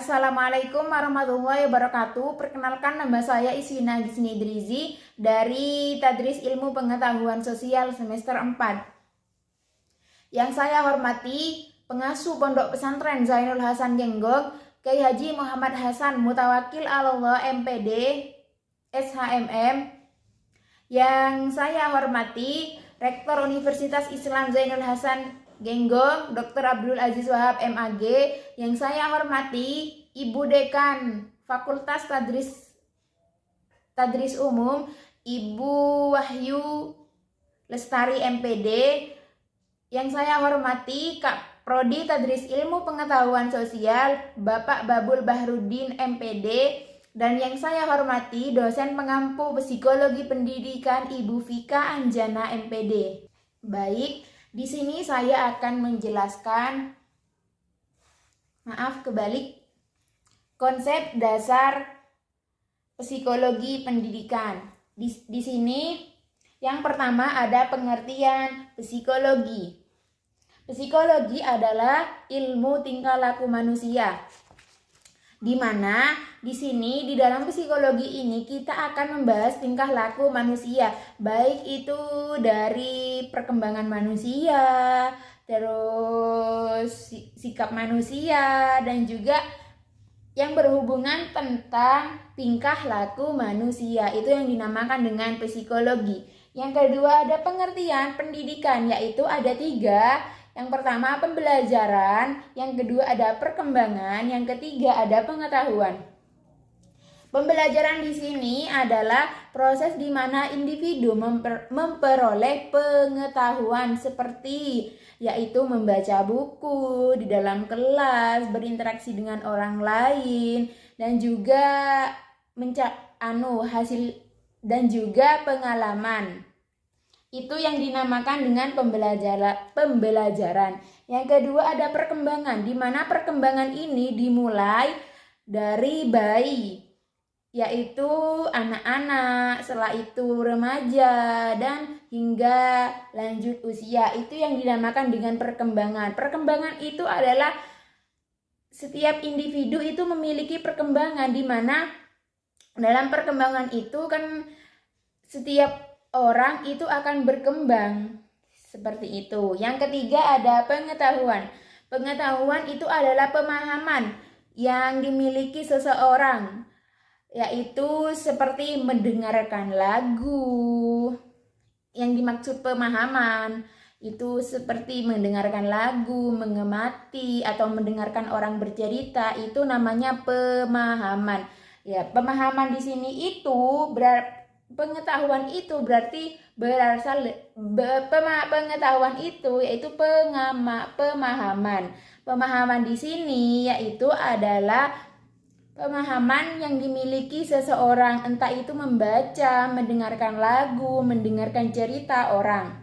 Assalamualaikum warahmatullahi wabarakatuh. Perkenalkan, nama saya Iswina Gisni Idrizi dari Tadris Ilmu Pengetahuan Sosial semester 4. Yang saya hormati pengasuh Pondok Pesantren Zainul Hasan Genggong, Kyai Haji Muhammad Hasan Mutawakil Allah MPD SHMM. Yang saya hormati Rektor Universitas Islam Zainul Hasan Genggong, Dr. Abdul Aziz Wahab MAG. Yang saya hormati Ibu Dekan Fakultas Tadris Umum, Ibu Wahyu Lestari MPD. Yang saya hormati Kak Prodi Tadris Ilmu Pengetahuan Sosial, Bapak Babul Bahrudin MPD. Dan yang saya hormati dosen pengampu Psikologi Pendidikan, Ibu Vika Anjana MPD. Baik, di sini saya akan menjelaskan, konsep dasar psikologi pendidikan. Di sini yang pertama ada pengertian psikologi. Psikologi adalah ilmu tingkah laku manusia. Di mana di sini di dalam psikologi ini kita akan membahas tingkah laku manusia, baik itu dari perkembangan manusia, terus sikap manusia, dan juga yang berhubungan tentang tingkah laku manusia. Itu yang dinamakan dengan psikologi. Yang kedua ada pengertian pendidikan, yaitu ada 3. Yang pertama pembelajaran, yang kedua ada perkembangan, yang ketiga ada pengetahuan. Pembelajaran di sini adalah proses di mana individu memperoleh pengetahuan seperti yaitu membaca buku di dalam kelas, berinteraksi dengan orang lain, dan juga hasil dan juga pengalaman. Itu yang dinamakan dengan pembelajaran. Yang kedua ada perkembangan, di mana perkembangan ini dimulai dari bayi, yaitu anak-anak, setelah itu remaja, dan hingga lanjut usia. Itu yang dinamakan dengan perkembangan. Perkembangan itu adalah setiap individu itu memiliki perkembangan, di mana dalam perkembangan itu kan setiap orang itu akan berkembang seperti itu. Yang ketiga ada pengetahuan. Pengetahuan itu adalah pemahaman yang dimiliki seseorang, yaitu seperti mendengarkan lagu. Yang dimaksud pemahaman itu seperti mendengarkan lagu, mengemati, atau mendengarkan orang bercerita, itu namanya pemahaman. Ya, pemahaman di sini itu pengetahuan itu berarti berasal pengetahuan itu yaitu pemahaman. Pemahaman di sini yaitu adalah pemahaman yang dimiliki seseorang, entah itu membaca, mendengarkan lagu, mendengarkan cerita orang.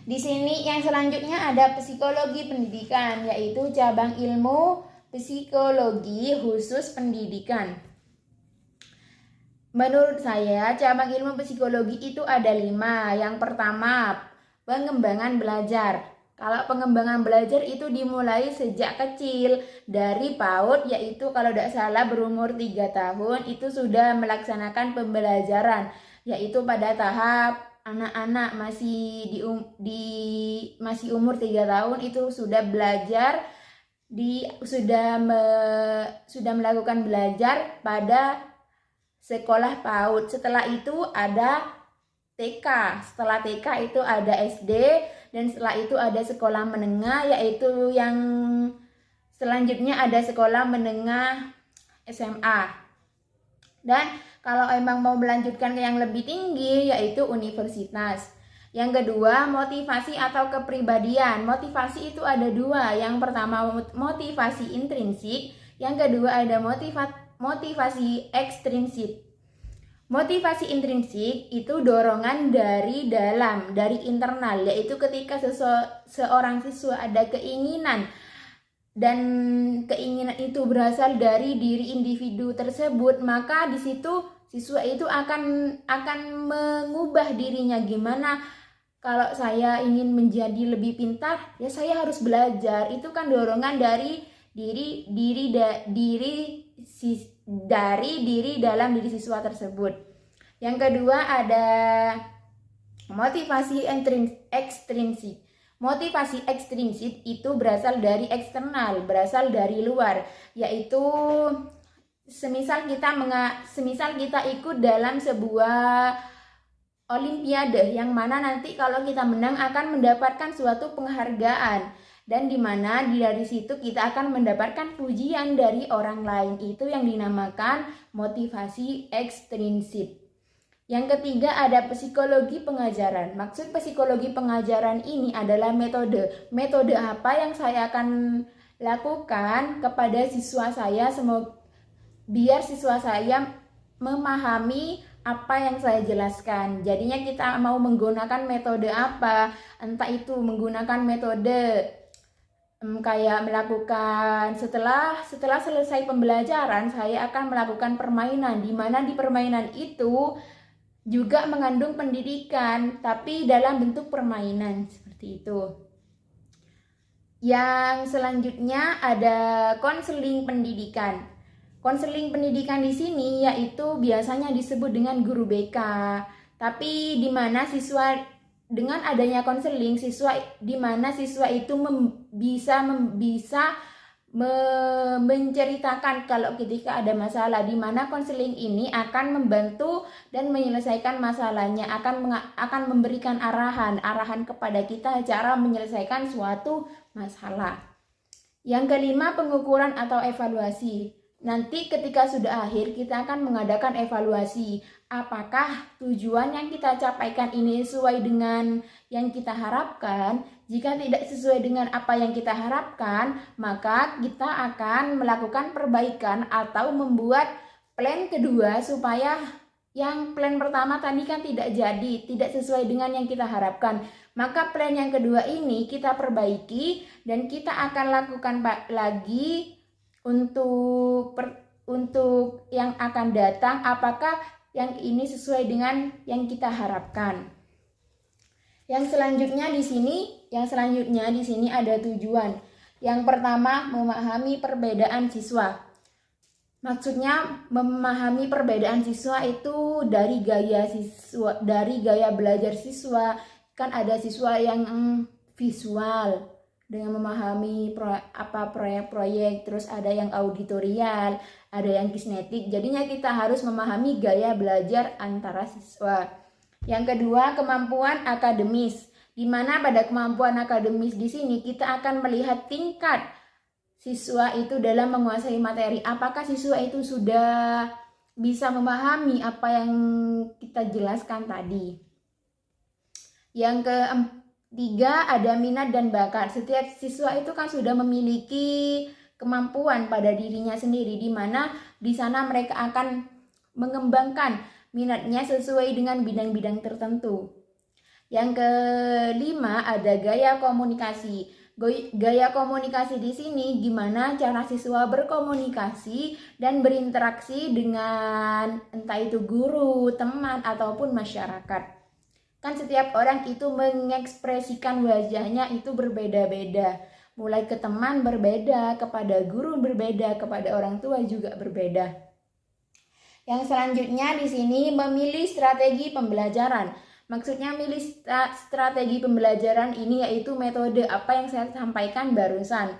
Di sini yang selanjutnya ada psikologi pendidikan, yaitu cabang ilmu psikologi khusus pendidikan. Menurut saya, cabang ilmu psikologi itu ada 5. Yang pertama, pengembangan belajar. Kalau pengembangan belajar itu dimulai sejak kecil, dari PAUD, yaitu kalau tidak salah berumur 3 tahun, itu sudah melaksanakan pembelajaran, yaitu pada tahap anak-anak masih masih umur 3 tahun itu sudah belajar, sudah melakukan belajar pada sekolah PAUD. Setelah itu ada TK, setelah TK itu ada SD, dan setelah itu ada sekolah menengah, yaitu yang selanjutnya ada sekolah menengah SMA. Dan kalau emang mau melanjutkan ke yang lebih tinggi, yaitu universitas. Yang kedua, motivasi atau kepribadian. Motivasi itu ada 2. Yang pertama motivasi intrinsik, yang kedua ada motivasi ekstrinsik. Motivasi intrinsik itu dorongan dari dalam, dari internal, yaitu ketika seorang siswa ada keinginan, dan keinginan itu berasal dari diri individu tersebut, maka di situ siswa itu akan mengubah dirinya. Gimana kalau saya ingin menjadi lebih pintar, ya saya harus belajar. Itu kan dorongan dari dari diri dalam diri siswa tersebut. Yang kedua ada motivasi ekstrinsik. Motivasi ekstrinsik itu berasal dari eksternal, berasal dari luar, yaitu semisal kita ikut dalam sebuah olimpiade yang mana nanti kalau kita menang akan mendapatkan suatu penghargaan, dan dimana dari situ kita akan mendapatkan pujian dari orang lain. Itu yang dinamakan motivasi ekstrinsik. Yang ketiga ada psikologi pengajaran. Maksud psikologi pengajaran ini adalah metode. Metode apa yang saya akan lakukan kepada siswa saya biar siswa saya memahami apa yang saya jelaskan. Jadinya kita mau menggunakan metode apa? Entah itu menggunakan metode kayak melakukan setelah selesai pembelajaran saya akan melakukan permainan, di mana di permainan itu juga mengandung pendidikan tapi dalam bentuk permainan seperti itu. Yang selanjutnya ada konseling pendidikan. Konseling pendidikan di sini yaitu biasanya disebut dengan guru BK. Tapi di mana siswa dengan adanya konseling di mana siswa itu bisa menceritakan kalau ketika ada masalah, di mana konseling ini akan membantu dan menyelesaikan masalahnya, akan memberikan arahan kepada kita cara menyelesaikan suatu masalah. Yang kelima, pengukuran atau evaluasi. Nanti ketika sudah akhir kita akan mengadakan evaluasi. Apakah tujuan yang kita capaikan ini sesuai dengan yang kita harapkan? Jika tidak sesuai dengan apa yang kita harapkan, maka kita akan melakukan perbaikan atau membuat plan kedua supaya yang plan pertama tadi kan tidak sesuai dengan yang kita harapkan. Maka plan yang kedua ini kita perbaiki dan kita akan lakukan lagi untuk yang akan datang, apakah yang ini sesuai dengan yang kita harapkan. Yang selanjutnya di sini ada tujuan. Yang pertama, memahami perbedaan siswa. Maksudnya memahami perbedaan siswa itu dari gaya belajar siswa. Kan ada siswa yang visual dengan memahami proyek-proyek, terus ada yang auditorial, ada yang kinetik. Jadinya kita harus memahami gaya belajar antara siswa. Yang kedua, kemampuan akademis, di mana pada kemampuan akademis di sini kita akan melihat tingkat siswa itu dalam menguasai materi. Apakah siswa itu sudah bisa memahami apa yang kita jelaskan tadi. Yang ketiga ada minat dan bakat. Setiap siswa itu kan sudah memiliki kemampuan pada dirinya sendiri, di mana di sana mereka akan mengembangkan minatnya sesuai dengan bidang-bidang tertentu. Yang kelima ada gaya komunikasi. Gaya komunikasi di sini gimana cara siswa berkomunikasi dan berinteraksi dengan entah itu guru, teman ataupun masyarakat. Kan setiap orang itu mengekspresikan wajahnya itu berbeda-beda. Mulai ke teman berbeda, kepada guru berbeda, kepada orang tua juga berbeda. Yang selanjutnya di sini memilih strategi pembelajaran. Maksudnya milih strategi pembelajaran ini yaitu metode apa yang saya sampaikan barusan.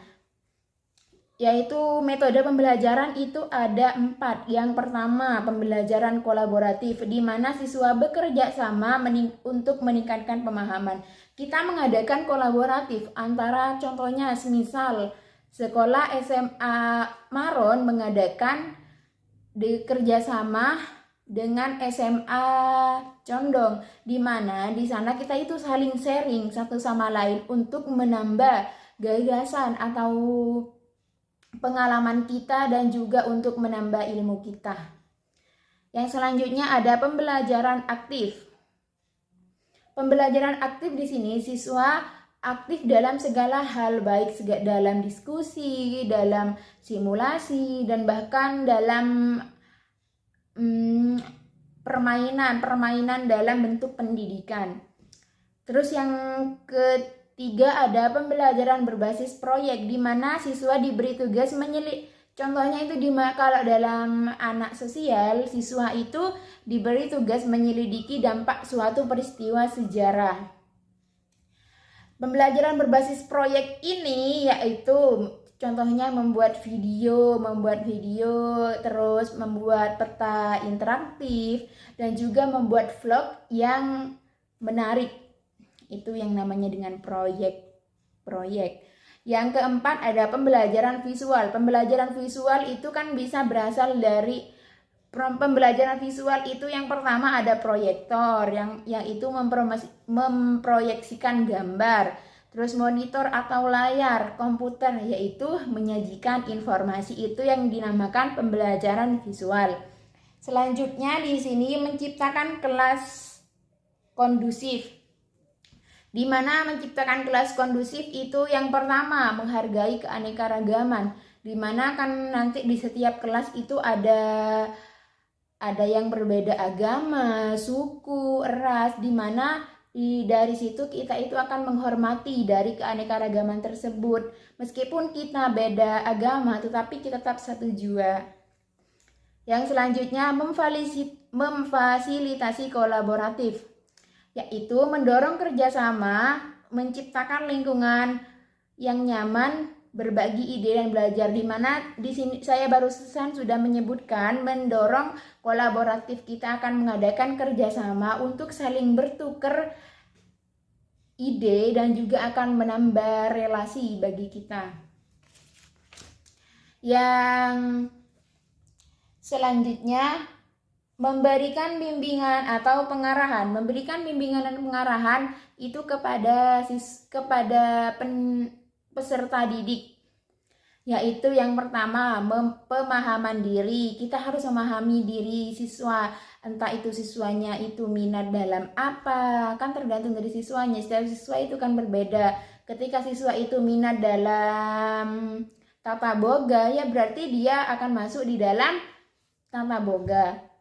Yaitu metode pembelajaran itu ada 4. Yang pertama, pembelajaran kolaboratif, di mana siswa bekerja sama untuk meningkatkan pemahaman. Kita mengadakan kolaboratif antara contohnya semisal sekolah SMA Maron mengadakan kerjasama dengan SMA Condong, di mana di sana kita itu saling sharing satu sama lain untuk menambah gagasan atau pengalaman kita dan juga untuk menambah ilmu kita. Yang selanjutnya ada pembelajaran aktif. Pembelajaran aktif di sini siswa aktif dalam segala hal, baik dalam diskusi, dalam simulasi, dan bahkan dalam permainan dalam bentuk pendidikan. Terus yang 3 ada pembelajaran berbasis proyek, di mana siswa diberi tugas contohnya itu kalau dalam anak sosial, siswa itu diberi tugas menyelidiki dampak suatu peristiwa sejarah. Pembelajaran berbasis proyek ini yaitu contohnya membuat video, terus membuat peta interaktif, dan juga membuat vlog yang menarik. Itu yang namanya dengan proyek. Yang keempat ada pembelajaran visual. Pembelajaran visual itu kan bisa berasal dari pembelajaran visual itu yang pertama ada proyektor yang itu memproyeksikan gambar. Terus monitor atau layar komputer yaitu menyajikan informasi, itu yang dinamakan pembelajaran visual. Selanjutnya di sini menciptakan kelas kondusif. Di mana menciptakan kelas kondusif itu yang pertama menghargai keanekaragaman, di mana kan nanti di setiap kelas itu ada yang berbeda agama, suku, ras, di mana dari situ kita itu akan menghormati dari keanekaragaman tersebut. Meskipun kita beda agama tetapi kita tetap satu jua. Yang selanjutnya memfasilitasi kolaboratif, yaitu mendorong kerjasama, menciptakan lingkungan yang nyaman, berbagi ide dan belajar. Di mana di sini saya barusan sudah menyebutkan mendorong kolaboratif, kita akan mengadakan kerjasama untuk saling bertukar ide dan juga akan menambah relasi bagi kita. Yang selanjutnya memberikan bimbingan atau pengarahan. Memberikan bimbingan dan pengarahan itu kepada peserta didik, yaitu yang pertama pemahaman diri. Kita harus memahami diri siswa, entah itu siswanya itu minat dalam apa, kan tergantung dari siswanya. Setiap siswa itu kan berbeda. Ketika siswa itu minat dalam tata boga, ya berarti dia akan masuk di dalam tata boga.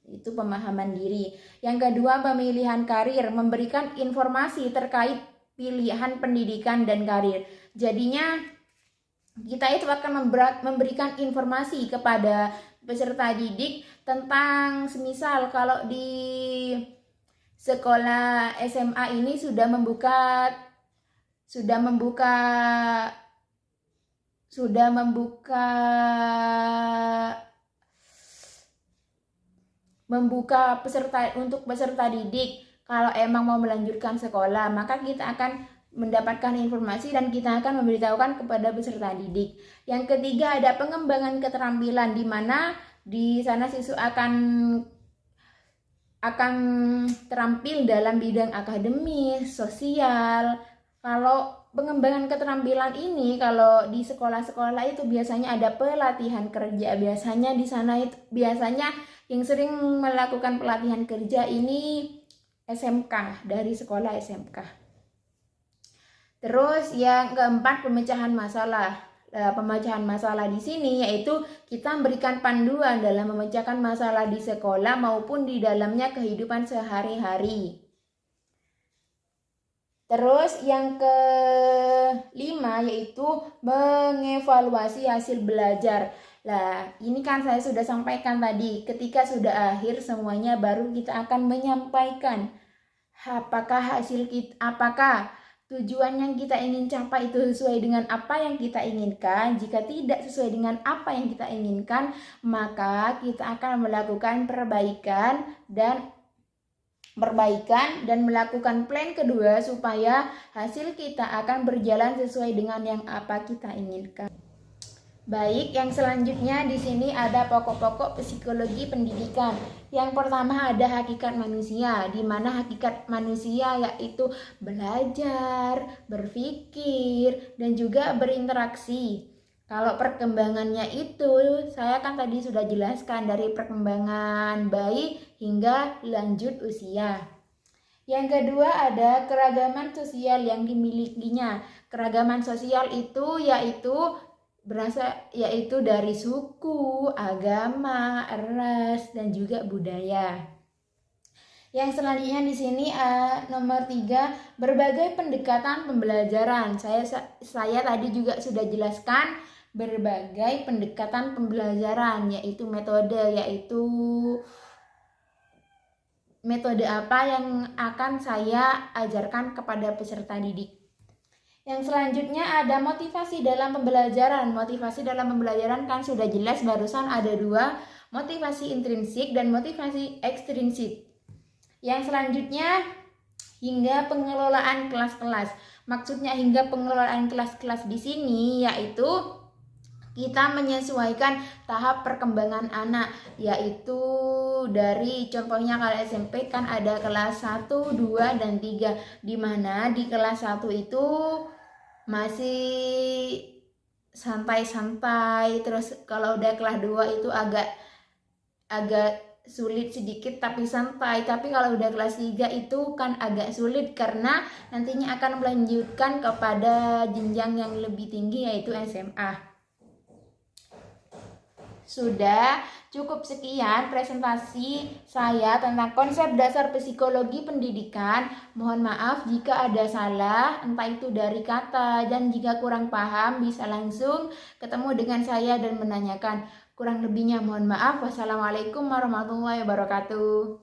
Itu pemahaman diri. Yang kedua pemilihan karir, memberikan informasi terkait pilihan pendidikan dan karir. Jadinya kita itu akan memberikan informasi kepada peserta didik tentang, semisal kalau di sekolah SMA ini sudah membuka untuk peserta didik. Kalau emang mau melanjutkan sekolah, maka kita akan mendapatkan informasi dan kita akan memberitahukan kepada peserta didik. Yang ketiga ada pengembangan keterampilan, di mana di sana siswa akan terampil dalam bidang akademis, sosial. Kalau pengembangan keterampilan ini, kalau di sekolah-sekolah itu biasanya ada pelatihan kerja. Biasanya di sana itu yang sering melakukan pelatihan kerja ini SMK, dari sekolah SMK. Terus yang keempat pemecahan masalah. Pemecahan masalah di sini yaitu kita memberikan panduan dalam memecahkan masalah di sekolah maupun di dalamnya kehidupan sehari-hari. Terus yang kelima yaitu mengevaluasi hasil belajar. Nah, ini kan saya sudah sampaikan tadi, ketika sudah akhir semuanya baru kita akan menyampaikan apakah tujuan yang kita ingin capai itu sesuai dengan apa yang kita inginkan. Jika tidak sesuai dengan apa yang kita inginkan, maka kita akan melakukan perbaikan dan melakukan plan kedua supaya hasil kita akan berjalan sesuai dengan yang apa kita inginkan. Baik, yang selanjutnya di sini ada pokok-pokok psikologi pendidikan. Yang pertama ada hakikat manusia, di mana hakikat manusia yaitu belajar, berpikir, dan juga berinteraksi. Kalau perkembangannya itu, saya kan tadi sudah jelaskan dari perkembangan bayi hingga lanjut usia. Yang kedua ada keragaman sosial yang dimilikinya. Keragaman sosial itu yaitu dari suku, agama, ras, dan juga budaya. Yang selanjutnya di sini nomor 3, berbagai pendekatan pembelajaran. Saya tadi juga sudah jelaskan berbagai pendekatan pembelajaran, yaitu metode apa yang akan saya ajarkan kepada peserta didik. Yang selanjutnya ada motivasi dalam pembelajaran. Motivasi dalam pembelajaran kan sudah jelas barusan ada 2, motivasi intrinsik dan motivasi ekstrinsik. Yang selanjutnya hingga pengelolaan kelas-kelas. Maksudnya hingga pengelolaan kelas-kelas di sini yaitu kita menyesuaikan tahap perkembangan anak, yaitu dari contohnya kalau SMP kan ada kelas 1, 2, dan 3, dimana di kelas 1 itu masih santai-santai, terus kalau udah kelas 2 itu agak sulit sedikit tapi santai. Tapi kalau udah kelas 3 itu kan agak sulit karena nantinya akan melanjutkan kepada jenjang yang lebih tinggi yaitu SMA. Sudah cukup sekian presentasi saya tentang konsep dasar psikologi pendidikan. Mohon maaf jika ada salah, entah itu dari kata, dan jika kurang paham bisa langsung ketemu dengan saya dan menanyakan. Kurang lebihnya mohon maaf. Wassalamualaikum warahmatullahi wabarakatuh.